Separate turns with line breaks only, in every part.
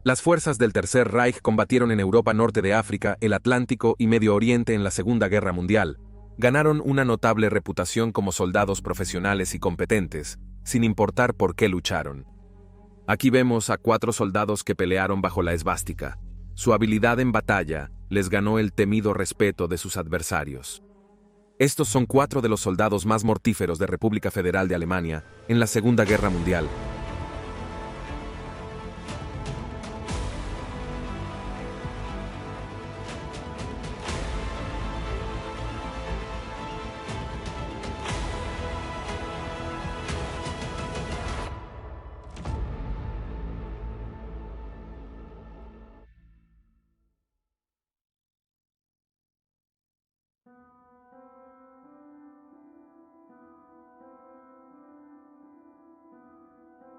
Las fuerzas del Tercer Reich combatieron en Europa, norte de África, el Atlántico y Medio Oriente en la Segunda Guerra Mundial. Ganaron una notable reputación como soldados profesionales y competentes, sin importar por qué lucharon. Aquí vemos a 4 soldados que pelearon bajo la esvástica. Su habilidad en batalla les ganó el temido respeto de sus adversarios. Estos son 4 de los soldados más mortíferos de República Federal de Alemania en la Segunda Guerra Mundial.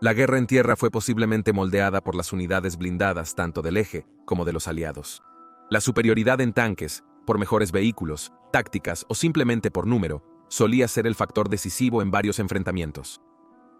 La guerra en tierra fue posiblemente moldeada por las unidades blindadas tanto del eje como de los aliados. La superioridad en tanques, por mejores vehículos, tácticas o simplemente por número, solía ser el factor decisivo en varios enfrentamientos.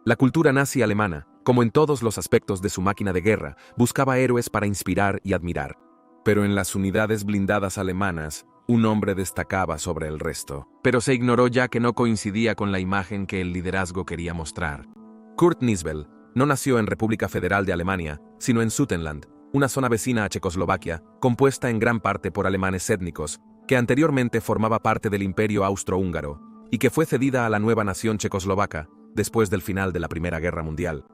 La cultura nazi alemana, como en todos los aspectos de su máquina de guerra, buscaba héroes para inspirar y admirar. Pero en las unidades blindadas alemanas, un hombre destacaba sobre el resto. Pero se ignoró ya que no coincidía con la imagen que el liderazgo quería mostrar. Kurt Niesbel no nació en República Federal de Alemania, sino en Sutenland, una zona vecina a Checoslovaquia, compuesta en gran parte por alemanes étnicos, que anteriormente formaba parte del Imperio Austrohúngaro, y que fue cedida a la nueva nación checoslovaca después del final de la Primera Guerra Mundial.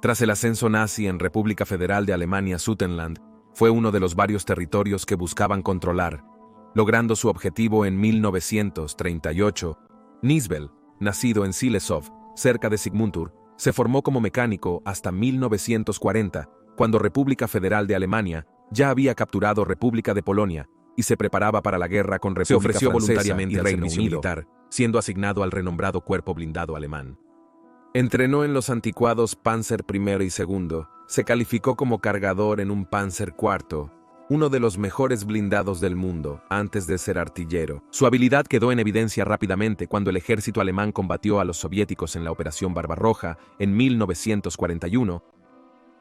Tras el ascenso nazi en República Federal de Alemania, Sutenland fue uno de los varios territorios que buscaban controlar, logrando su objetivo en 1938. Niesbel, nacido en Zilleshof, cerca de Sigmundur, se formó como mecánico hasta 1940, cuando República Federal de Alemania ya había capturado República de Polonia y se preparaba para la guerra con República Francesa. Se ofreció voluntariamente al servicio militar, siendo asignado al renombrado Cuerpo Blindado Alemán. Entrenó en los anticuados Panzer I y II, se calificó como cargador en un Panzer IV, uno de los mejores blindados del mundo, antes de ser artillero. Su habilidad quedó en evidencia rápidamente cuando el ejército alemán combatió a los soviéticos en la Operación Barbarroja en 1941.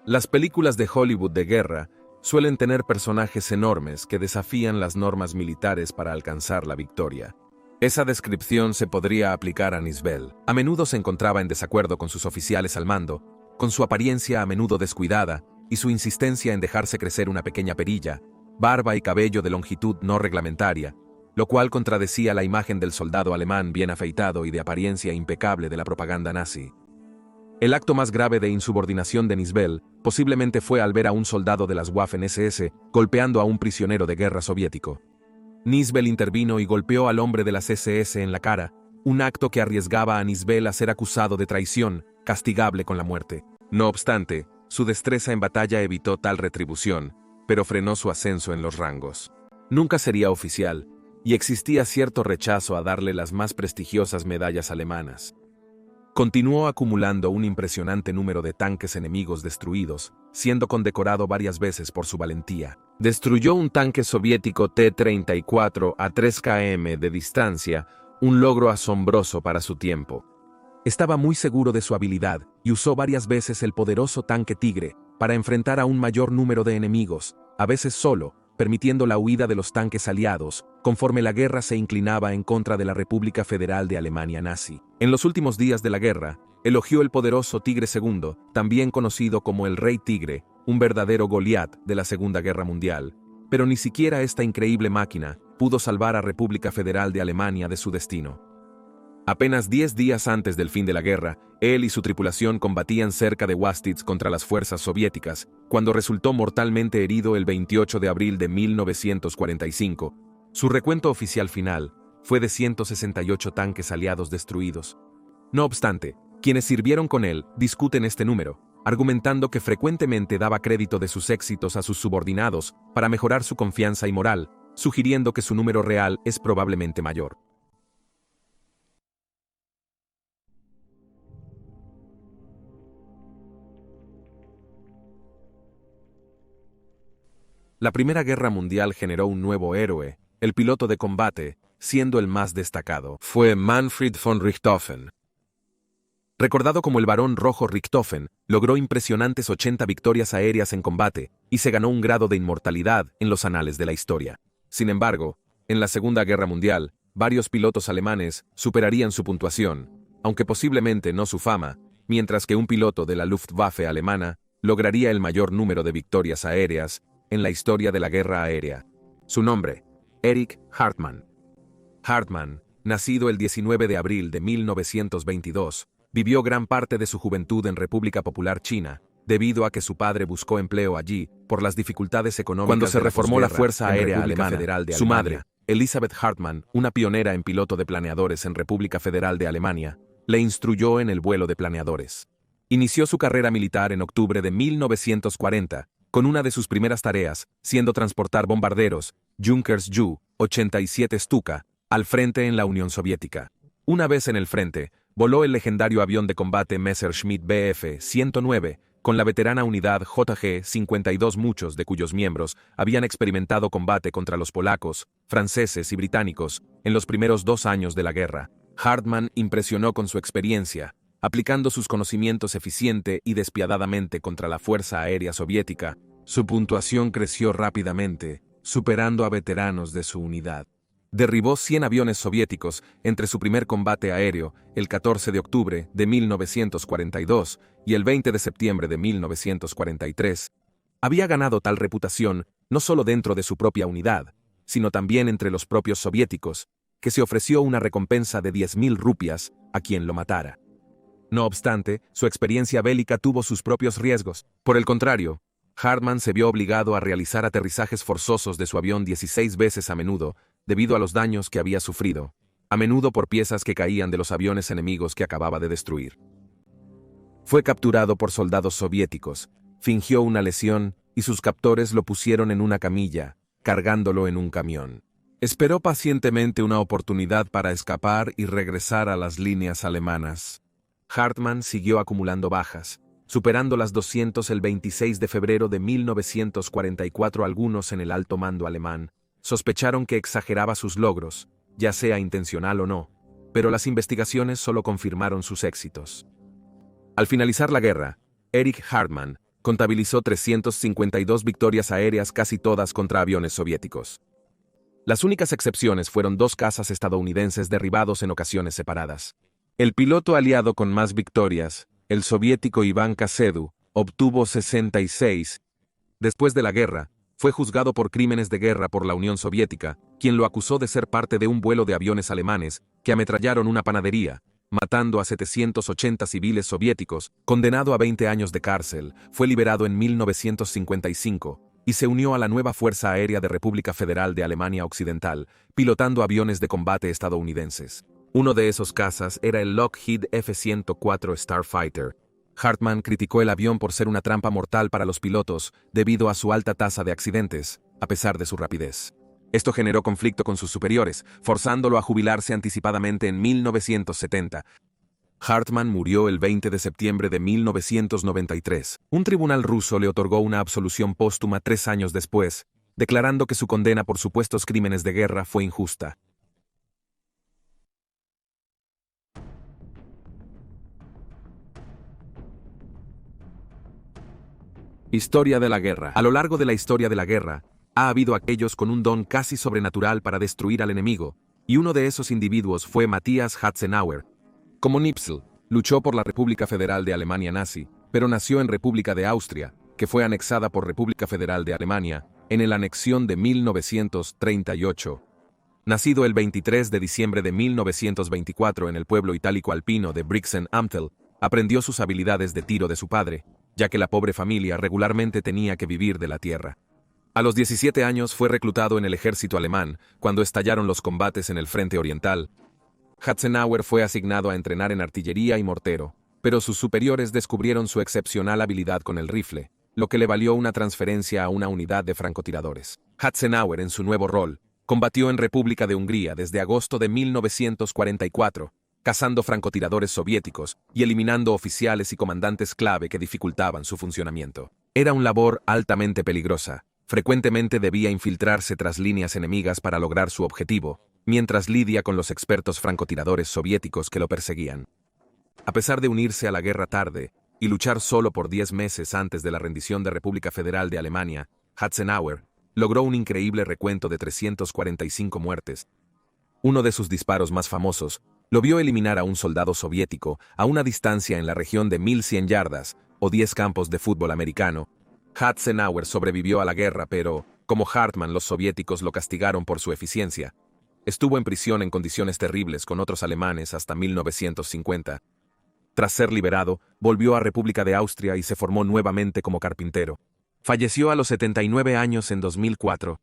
Las películas de Hollywood de guerra suelen tener personajes enormes que desafían las normas militares para alcanzar la victoria. Esa descripción se podría aplicar a Niesbel. A menudo se encontraba en desacuerdo con sus oficiales al mando, con su apariencia a menudo descuidada, y su insistencia en dejarse crecer una pequeña perilla, barba y cabello de longitud no reglamentaria, lo cual contradecía la imagen del soldado alemán bien afeitado y de apariencia impecable de la propaganda nazi. El acto más grave de insubordinación de Niesbel posiblemente fue al ver a un soldado de las Waffen-SS golpeando a un prisionero de guerra soviético. Niesbel intervino y golpeó al hombre de las SS en la cara, un acto que arriesgaba a Niesbel a ser acusado de traición, castigable con la muerte. No obstante, su destreza en batalla evitó tal retribución, pero frenó su ascenso en los rangos. Nunca sería oficial, y existía cierto rechazo a darle las más prestigiosas medallas alemanas. Continuó acumulando un impresionante número de tanques enemigos destruidos, siendo condecorado varias veces por su valentía. Destruyó un tanque soviético T-34 a 3 km de distancia, un logro asombroso para su tiempo. Estaba muy seguro de su habilidad y usó varias veces el poderoso tanque Tigre para enfrentar a un mayor número de enemigos, a veces solo, permitiendo la huida de los tanques aliados, conforme la guerra se inclinaba en contra de la República Federal de Alemania nazi. En los últimos días de la guerra, elogió el poderoso Tigre II, también conocido como el Rey Tigre, un verdadero Goliat de la Segunda Guerra Mundial, pero ni siquiera esta increíble máquina pudo salvar a República Federal de Alemania de su destino. Apenas 10 días antes del fin de la guerra, él y su tripulación combatían cerca de Wastitz contra las fuerzas soviéticas, cuando resultó mortalmente herido el 28 de abril de 1945. Su recuento oficial final fue de 168 tanques aliados destruidos. No obstante, quienes sirvieron con él discuten este número, argumentando que frecuentemente daba crédito de sus éxitos a sus subordinados para mejorar su confianza y moral, sugiriendo que su número real es probablemente mayor. La Primera Guerra Mundial generó un nuevo héroe, el piloto de combate, siendo el más destacado. Fue Manfred von Richthofen. Recordado como el Barón Rojo Richthofen, logró impresionantes 80 victorias aéreas en combate y se ganó un grado de inmortalidad en los anales de la historia. Sin embargo, en la Segunda Guerra Mundial, varios pilotos alemanes superarían su puntuación, aunque posiblemente no su fama, mientras que un piloto de la Luftwaffe alemana lograría el mayor número de victorias aéreas en la historia de la guerra aérea. Su nombre, Erich Hartmann. Hartmann, nacido el 19 de abril de 1922, vivió gran parte de su juventud en República Popular China, debido a que su padre buscó empleo allí por las dificultades económicas. Cuando se reformó la Fuerza Aérea Alemana Federal de Alemania, su madre, Elisabeth Hartmann, una pionera en piloto de planeadores en República Federal de Alemania, le instruyó en el vuelo de planeadores. Inició su carrera militar en octubre de 1940, con una de sus primeras tareas siendo transportar bombarderos Junkers Ju-87 Stuka al frente en la Unión Soviética. Una vez en el frente, voló el legendario avión de combate Messerschmitt Bf-109 con la veterana unidad JG-52, muchos de cuyos miembros habían experimentado combate contra los polacos, franceses y británicos en los primeros 2 años de la guerra. Hartmann impresionó con su experiencia, aplicando sus conocimientos eficiente y despiadadamente contra la Fuerza Aérea Soviética. Su puntuación creció rápidamente, superando a veteranos de su unidad. Derribó 100 aviones soviéticos entre su primer combate aéreo, el 14 de octubre de 1942 y el 20 de septiembre de 1943. Había ganado tal reputación no solo dentro de su propia unidad, sino también entre los propios soviéticos, que se ofreció una recompensa de 10.000 rupias a quien lo matara. No obstante, su experiencia bélica tuvo sus propios riesgos. Por el contrario, Hartmann se vio obligado a realizar aterrizajes forzosos de su avión 16 veces a menudo, debido a los daños que había sufrido, a menudo por piezas que caían de los aviones enemigos que acababa de destruir. Fue capturado por soldados soviéticos, fingió una lesión y sus captores lo pusieron en una camilla, cargándolo en un camión. Esperó pacientemente una oportunidad para escapar y regresar a las líneas alemanas. Hartmann siguió acumulando bajas, superando las 200 el 26 de febrero de 1944. Algunos en el alto mando alemán sospecharon que exageraba sus logros, ya sea intencional o no, pero las investigaciones solo confirmaron sus éxitos. Al finalizar la guerra, Erich Hartmann contabilizó 352 victorias aéreas, casi todas contra aviones soviéticos. Las únicas excepciones fueron 2 cazas estadounidenses derribados en ocasiones separadas. El piloto aliado con más victorias, el soviético Iván Kasedu, obtuvo 66. Después de la guerra, fue juzgado por crímenes de guerra por la Unión Soviética, quien lo acusó de ser parte de un vuelo de aviones alemanes que ametrallaron una panadería, matando a 780 civiles soviéticos. Condenado a 20 años de cárcel, fue liberado en 1955 y se unió a la nueva Fuerza Aérea de República Federal de Alemania Occidental, pilotando aviones de combate estadounidenses. Uno de esos cazas era el Lockheed F-104 Starfighter. Hartmann criticó el avión por ser una trampa mortal para los pilotos debido a su alta tasa de accidentes, a pesar de su rapidez. Esto generó conflicto con sus superiores, forzándolo a jubilarse anticipadamente en 1970. Hartmann murió el 20 de septiembre de 1993. Un tribunal ruso le otorgó una absolución póstuma 3 años después, declarando que su condena por supuestos crímenes de guerra fue injusta. Historia de la guerra. A lo largo de la historia de la guerra, ha habido aquellos con un don casi sobrenatural para destruir al enemigo, y uno de esos individuos fue Matthias Hatzenauer. Como Nipsel, luchó por la República Federal de Alemania nazi, pero nació en República de Austria, que fue anexada por República Federal de Alemania en la anexión de 1938. Nacido el 23 de diciembre de 1924 en el pueblo itálico alpino de Brixen-Amtel, aprendió sus habilidades de tiro de su padre, ya que la pobre familia regularmente tenía que vivir de la tierra. A los 17 años fue reclutado en el ejército alemán cuando estallaron los combates en el frente oriental. Hatzenauer fue asignado a entrenar en artillería y mortero, pero sus superiores descubrieron su excepcional habilidad con el rifle, lo que le valió una transferencia a una unidad de francotiradores. Hatzenauer, en su nuevo rol, combatió en República de Hungría desde agosto de 1944, cazando francotiradores soviéticos y eliminando oficiales y comandantes clave que dificultaban su funcionamiento. Era una labor altamente peligrosa. Frecuentemente debía infiltrarse tras líneas enemigas para lograr su objetivo, mientras lidia con los expertos francotiradores soviéticos que lo perseguían. A pesar de unirse a la guerra tarde y luchar solo por 10 meses antes de la rendición de República Federal de Alemania, Eisenhower logró un increíble recuento de 345 muertes. Uno de sus disparos más famosos lo vio eliminar a un soldado soviético a una distancia en la región de 1100 yardas o 10 campos de fútbol americano. Eisenhower sobrevivió a la guerra, pero, como Hartmann, los soviéticos lo castigaron por su eficiencia. Estuvo en prisión en condiciones terribles con otros alemanes hasta 1950. Tras ser liberado, volvió a República de Austria y se formó nuevamente como carpintero. Falleció a los 79 años en 2004.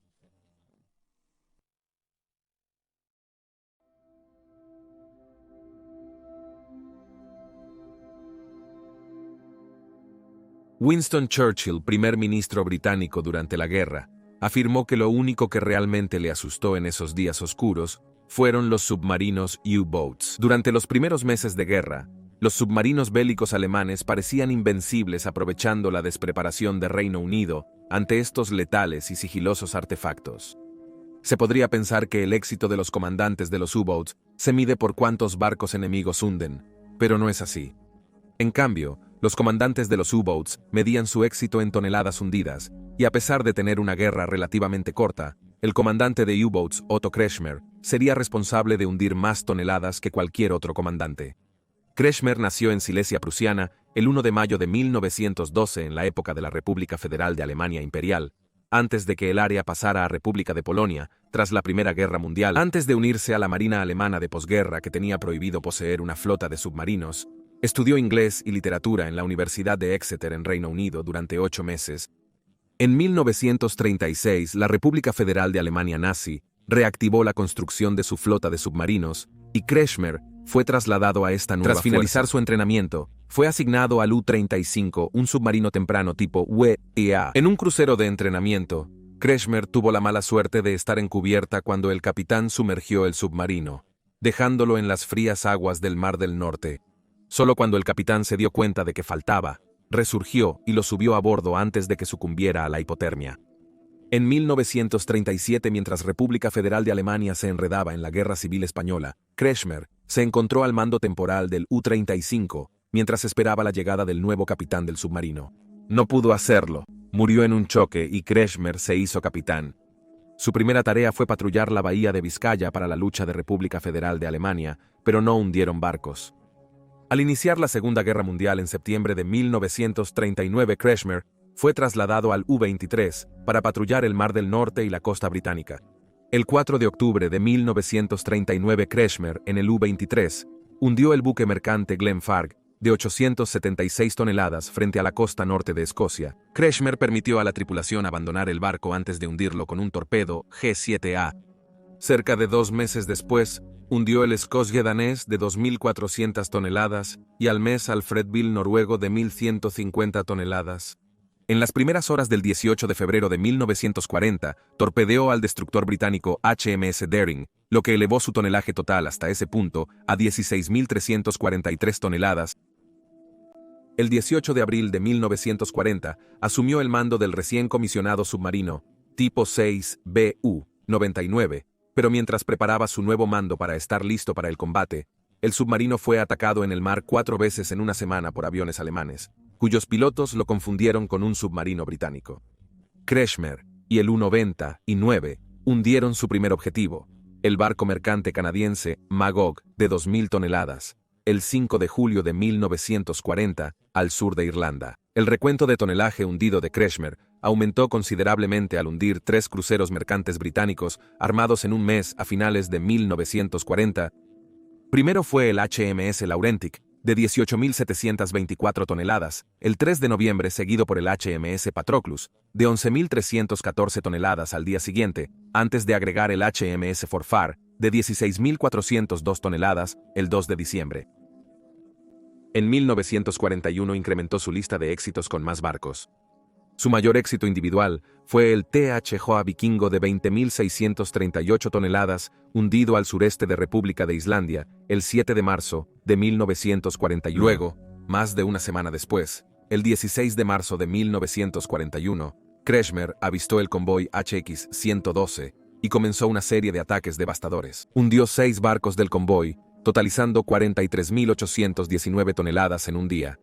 Winston Churchill, primer ministro británico durante la guerra, afirmó que lo único que realmente le asustó en esos días oscuros fueron los submarinos U-boats. Durante los primeros meses de guerra, los submarinos bélicos alemanes parecían invencibles aprovechando la despreparación de Reino Unido ante estos letales y sigilosos artefactos. Se podría pensar que el éxito de los comandantes de los U-boats se mide por cuántos barcos enemigos hunden, pero no es así. En cambio, los comandantes de los U-boats medían su éxito en toneladas hundidas, y a pesar de tener una guerra relativamente corta, el comandante de U-boats, Otto Kretschmer, sería responsable de hundir más toneladas que cualquier otro comandante. Kretschmer nació en Silesia prusiana el 1 de mayo de 1912 en la época de la República Federal de Alemania Imperial, antes de que el área pasara a República de Polonia tras la Primera Guerra Mundial. Antes de unirse a la Marina alemana de posguerra que tenía prohibido poseer una flota de submarinos, estudió inglés y literatura en la Universidad de Exeter en Reino Unido durante 8 meses. En 1936, la República Federal de Alemania nazi reactivó la construcción de su flota de submarinos y Kretschmer fue trasladado a esta nueva fuerza. Tras finalizar su entrenamiento, fue asignado al U-35, un submarino temprano tipo WEA. En un crucero de entrenamiento, Kretschmer tuvo la mala suerte de estar en cubierta cuando el capitán sumergió el submarino, dejándolo en las frías aguas del Mar del Norte. Solo cuando el capitán se dio cuenta de que faltaba, resurgió y lo subió a bordo antes de que sucumbiera a la hipotermia. En 1937, mientras República Federal de Alemania se enredaba en la Guerra Civil Española, Kretschmer se encontró al mando temporal del U-35 mientras esperaba la llegada del nuevo capitán del submarino. No pudo hacerlo, murió en un choque y Kretschmer se hizo capitán. Su primera tarea fue patrullar la bahía de Vizcaya para la lucha de República Federal de Alemania, pero no hundieron barcos. Al iniciar la Segunda Guerra Mundial en septiembre de 1939, Kretschmer fue trasladado al U-23 para patrullar el Mar del Norte y la costa británica. El 4 de octubre de 1939, Kretschmer, en el U-23, hundió el buque mercante Glenfarg, de 876 toneladas frente a la costa norte de Escocia. Kretschmer permitió a la tripulación abandonar el barco antes de hundirlo con un torpedo G-7A. Cerca de 2 meses después, hundió el Scotia danés de 2.400 toneladas y al mes Alfredville noruego de 1.150 toneladas. En las primeras horas del 18 de febrero de 1940, torpedeó al destructor británico HMS Daring, lo que elevó su tonelaje total hasta ese punto a 16.343 toneladas. El 18 de abril de 1940, asumió el mando del recién comisionado submarino, tipo 6BU-99, pero mientras preparaba su nuevo mando para estar listo para el combate, el submarino fue atacado en el mar 4 veces en una semana por aviones alemanes, cuyos pilotos lo confundieron con un submarino británico. Kretschmer y el U-99 hundieron su primer objetivo, el barco mercante canadiense Magog, de 2.000 toneladas, el 5 de julio de 1940, al sur de Irlanda. El recuento de tonelaje hundido de Kretschmer aumentó considerablemente al hundir 3 cruceros mercantes británicos armados en un mes a finales de 1940. Primero fue el HMS Laurentic, de 18.724 toneladas, el 3 de noviembre, seguido por el HMS Patroclus, de 11.314 toneladas al día siguiente, antes de agregar el HMS Forfar, de 16.402 toneladas, el 2 de diciembre. En 1941 incrementó su lista de éxitos con más barcos. Su mayor éxito individual fue el TH Hoa Vikingo de 20.638 toneladas, hundido al sureste de República de Islandia, el 7 de marzo de 1941. Luego, más de una semana después, el 16 de marzo de 1941, Kretschmer avistó el convoy HX-112 y comenzó una serie de ataques devastadores. Hundió 6 barcos del convoy totalizando 43.819 toneladas en un día.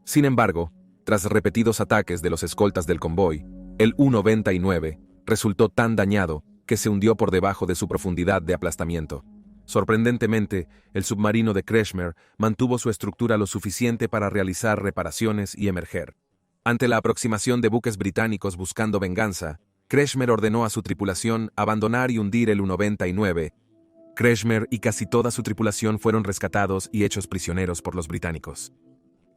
Sin embargo, tras repetidos ataques de los escoltas del convoy, el U-99 resultó tan dañado que se hundió por debajo de su profundidad de aplastamiento. Sorprendentemente, el submarino de Kretschmer mantuvo su estructura lo suficiente para realizar reparaciones y emerger. Ante la aproximación de buques británicos buscando venganza, Kretschmer ordenó a su tripulación abandonar y hundir el U-99. Kretschmer y casi toda su tripulación fueron rescatados y hechos prisioneros por los británicos.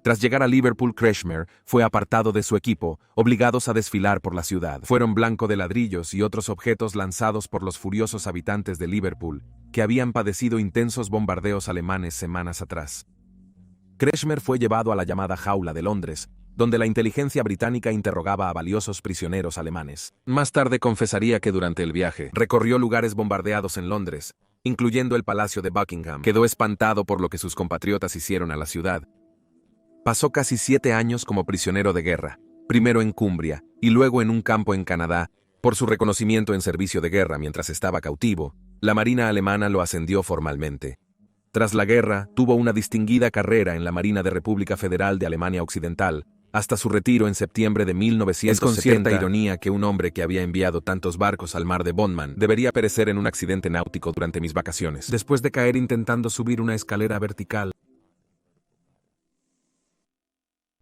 Tras llegar a Liverpool, Kretschmer fue apartado de su equipo, obligados a desfilar por la ciudad. Fueron blanco de ladrillos y otros objetos lanzados por los furiosos habitantes de Liverpool, que habían padecido intensos bombardeos alemanes semanas atrás. Kretschmer fue llevado a la llamada jaula de Londres, donde la inteligencia británica interrogaba a valiosos prisioneros alemanes. Más tarde confesaría que durante el viaje recorrió lugares bombardeados en Londres, incluyendo el Palacio de Buckingham. Quedó espantado por lo que sus compatriotas hicieron a la ciudad. Pasó casi 7 años como prisionero de guerra, primero en Cumbria y luego en un campo en Canadá. Por su reconocimiento en servicio de guerra mientras estaba cautivo, la Marina alemana lo ascendió formalmente. Tras la guerra, tuvo una distinguida carrera en la Marina de República Federal de Alemania Occidental, hasta su retiro en septiembre de 1970. Es con cierta ironía que un hombre que había enviado tantos barcos al mar de Bondman debería perecer en un accidente náutico durante mis vacaciones. Después de caer intentando subir una escalera vertical,